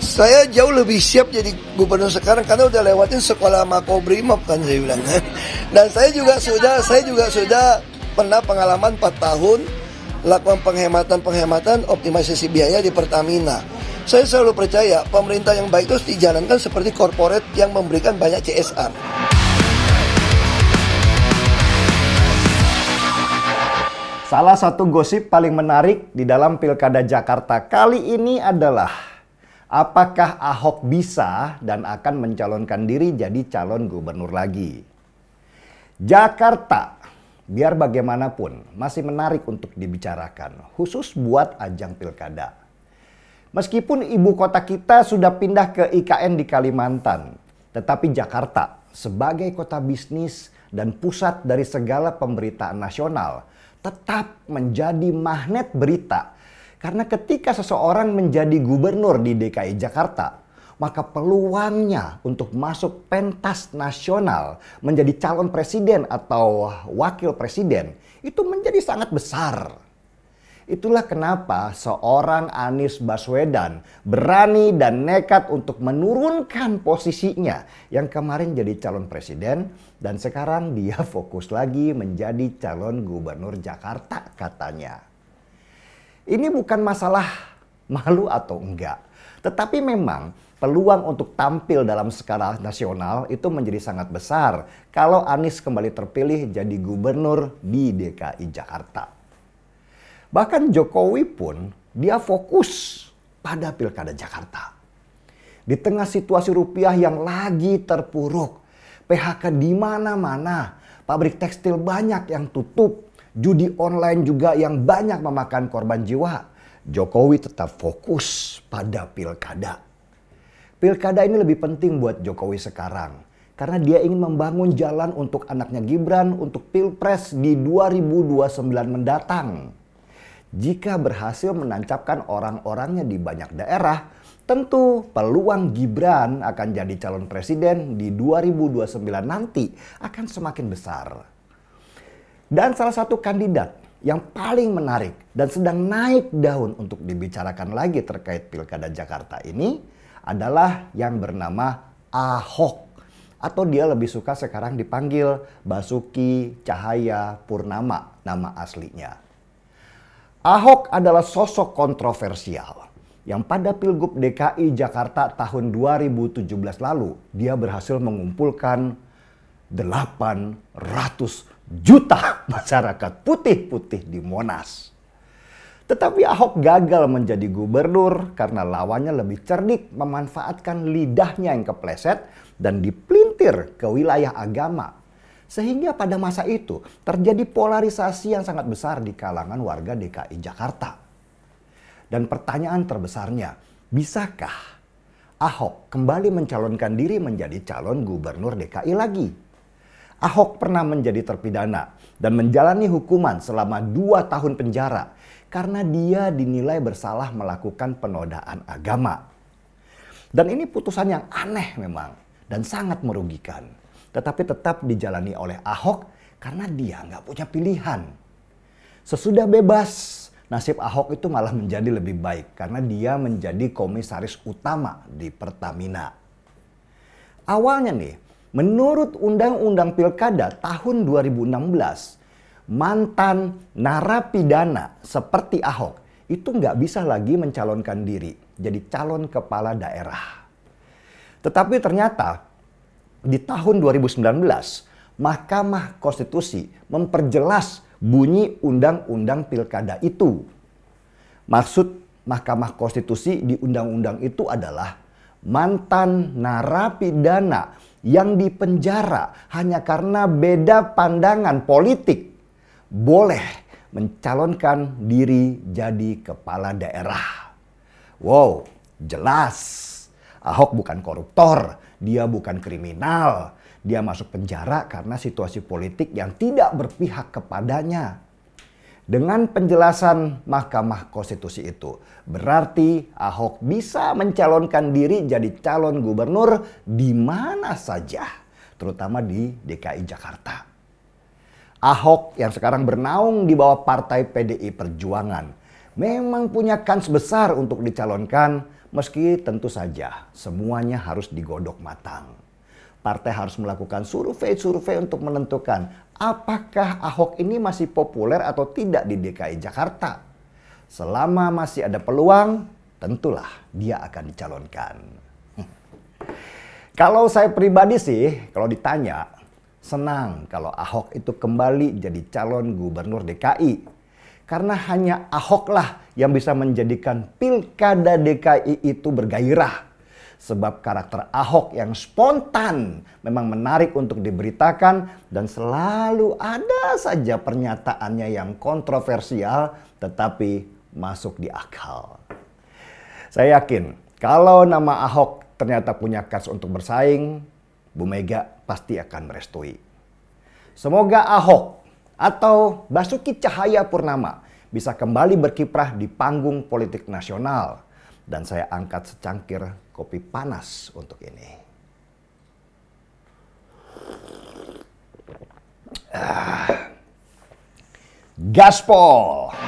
Saya jauh lebih siap jadi gubernur sekarang karena udah lewatin sekolah Makobrimob kan saya bilang. Dan saya juga sudah pernah pengalaman 4 tahun lakukan penghematan optimalisasi biaya di Pertamina. Saya selalu percaya pemerintah yang baik itu harus dijalankan seperti korporat yang memberikan banyak CSR. Salah satu gosip paling menarik di dalam Pilkada Jakarta kali ini adalah apakah Ahok bisa dan akan mencalonkan diri jadi calon gubernur lagi. Jakarta, biar bagaimanapun, masih menarik untuk dibicarakan, khusus buat ajang pilkada. Meskipun ibu kota kita sudah pindah ke IKN di Kalimantan, tetapi Jakarta sebagai kota bisnis dan pusat dari segala pemberitaan nasional tetap menjadi magnet berita. Karena ketika seseorang menjadi gubernur di DKI Jakarta, maka peluangnya untuk masuk pentas nasional menjadi calon presiden atau wakil presiden itu menjadi sangat besar. Itulah kenapa seorang Anies Baswedan berani dan nekat untuk menurunkan posisinya yang kemarin jadi calon presiden dan sekarang dia fokus lagi menjadi calon gubernur Jakarta katanya. Ini bukan masalah malu atau enggak, tetapi memang peluang untuk tampil dalam skala nasional itu menjadi sangat besar kalau Anies kembali terpilih jadi gubernur di DKI Jakarta. Bahkan Jokowi pun dia fokus pada Pilkada Jakarta. Di tengah situasi rupiah yang lagi terpuruk, PHK di mana-mana, pabrik tekstil banyak yang tutup, judi online juga yang banyak memakan korban jiwa, Jokowi tetap fokus pada Pilkada. Pilkada ini lebih penting buat Jokowi sekarang karena dia ingin membangun jalan untuk anaknya Gibran untuk Pilpres di 2029 mendatang. Jika berhasil menancapkan orang-orangnya di banyak daerah, tentu peluang Gibran akan jadi calon presiden di 2029 nanti akan semakin besar. Dan salah satu kandidat yang paling menarik dan sedang naik daun untuk dibicarakan lagi terkait Pilkada Jakarta ini adalah yang bernama Ahok. Atau dia lebih suka sekarang dipanggil Basuki Cahaya Purnama, nama aslinya. Ahok adalah sosok kontroversial yang pada Pilgub DKI Jakarta tahun 2017 lalu dia berhasil mengumpulkan 800 juta masyarakat putih-putih di Monas. Tetapi Ahok gagal menjadi gubernur karena lawannya lebih cerdik memanfaatkan lidahnya yang kepleset dan dipelintir ke wilayah agama. Sehingga pada masa itu terjadi polarisasi yang sangat besar di kalangan warga DKI Jakarta. Dan pertanyaan terbesarnya, bisakah Ahok kembali mencalonkan diri menjadi calon gubernur DKI lagi? Ahok pernah menjadi terpidana dan menjalani hukuman selama 2 tahun penjara karena dia dinilai bersalah melakukan penodaan agama. Dan ini putusan yang aneh memang dan sangat merugikan. Tetapi tetap dijalani oleh Ahok karena dia nggak punya pilihan. Sesudah bebas, nasib Ahok itu malah menjadi lebih baik karena dia menjadi komisaris utama di Pertamina. Awalnya nih, menurut Undang-Undang Pilkada tahun 2016, mantan narapidana seperti Ahok itu nggak bisa lagi mencalonkan diri jadi calon kepala daerah. Tetapi ternyata di tahun 2019, Mahkamah Konstitusi memperjelas bunyi Undang-Undang Pilkada itu. Maksud Mahkamah Konstitusi di undang-undang itu adalah mantan narapidana yang dipenjara hanya karena beda pandangan politik boleh mencalonkan diri jadi kepala daerah. Wow, jelas. Ahok bukan koruptor, dia bukan kriminal. Dia masuk penjara karena situasi politik yang tidak berpihak kepadanya. Dengan penjelasan Mahkamah Konstitusi itu, berarti Ahok bisa mencalonkan diri jadi calon gubernur di mana saja, terutama di DKI Jakarta. Ahok yang sekarang bernaung di bawah partai PDI Perjuangan memang punya kans besar untuk dicalonkan Meski tentu saja semuanya harus digodok matang. Partai harus melakukan survei-survei untuk menentukan apakah Ahok ini masih populer atau tidak di DKI Jakarta. Selama masih ada peluang, tentulah dia akan dicalonkan. Kalau saya pribadi sih, kalau ditanya, senang kalau Ahok itu kembali jadi calon gubernur DKI. Karena hanya Ahok lah yang bisa menjadikan pilkada DKI itu bergairah. Sebab karakter Ahok yang spontan memang menarik untuk diberitakan dan selalu ada saja pernyataannya yang kontroversial tetapi masuk di akal. Saya yakin kalau nama Ahok ternyata punya kans untuk bersaing, Bu Mega pasti akan merestui. Semoga Ahok atau Basuki Cahayapurnama bisa kembali berkiprah di panggung politik nasional. Dan saya angkat secangkir kopi panas untuk ini. Gaspol!